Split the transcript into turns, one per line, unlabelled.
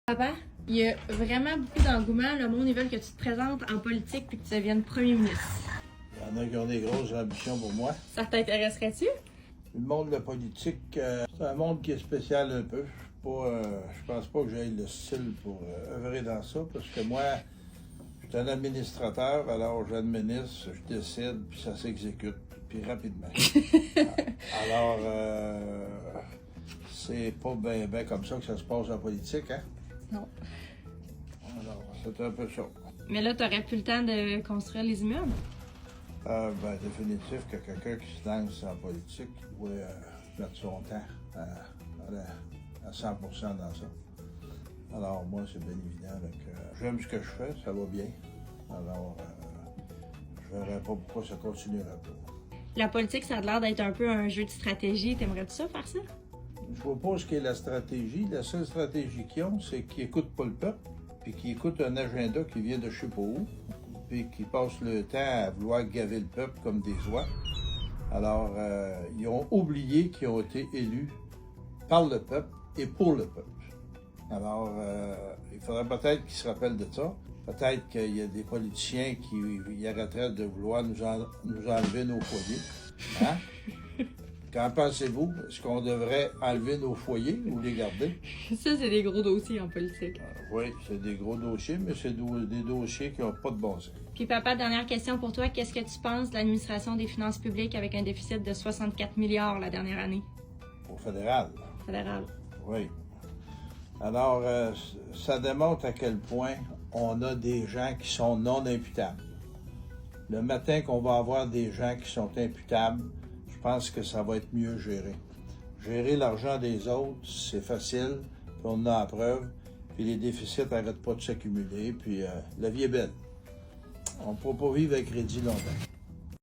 Papa, il y a vraiment beaucoup d'engouement. Le monde, ils veulent que tu te présentes en politique puis que tu deviennes premier ministre.
Il y en a qui ont des grosses ambitions pour moi.
Ça t'intéresserait-tu?
Le monde de la politique, c'est un monde qui est spécial un peu. Je pense pas que j'aille le style pour œuvrer dans ça, parce que moi, je suis un administrateur, alors j'administre, je décide, puis ça s'exécute, puis rapidement. Alors, c'est pas bien comme ça que ça se passe en politique, hein?
Non.
Alors, c'est un peu ça.
Mais là, t'aurais plus le temps de construire les immeubles?
Définitif que quelqu'un qui se lance en politique doit mettre son temps à 100% dans ça. Alors moi, c'est bien évident que j'aime ce que je fais, ça va bien. Alors, je ne verrais pas pourquoi ça continuerait pas.
La politique, ça a l'air d'être un peu un jeu de stratégie. T'aimerais-tu ça, faire ça?
Je vois pas ce qu'est la stratégie. La seule stratégie qu'ils ont, c'est qu'ils n'écoutent pas le peuple, puis qu'ils écoutent un agenda qui vient de je sais pas où, puis qui passent le temps à vouloir gaver le peuple comme des oies. Alors, ils ont oublié qu'ils ont été élus par le peuple et pour le peuple. Alors, il faudrait peut-être qu'ils se rappellent de ça. Peut-être qu'il y a des politiciens qui arrêteraient de vouloir nous enlever nos foyers. Hein? Qu'en pensez-vous? Est-ce qu'on devrait enlever nos foyers ou les garder?
Ça, c'est des gros dossiers en politique.
Oui, c'est des gros dossiers, mais c'est des dossiers qui n'ont pas de bon sens.
Puis papa, dernière question pour toi. Qu'est-ce que tu penses de l'administration des finances publiques avec un déficit de 64 milliards la dernière année?
Au fédéral.
Fédéral.
Oui. Alors, ça démontre à quel point on a des gens qui sont non imputables. Le matin qu'on va avoir des gens qui sont imputables, je pense que ça va être mieux géré. Gérer l'argent des autres, c'est facile, puis on en a la preuve, puis les déficits n'arrêtent pas de s'accumuler, puis la vie est belle. On ne peut pas vivre à crédit longtemps.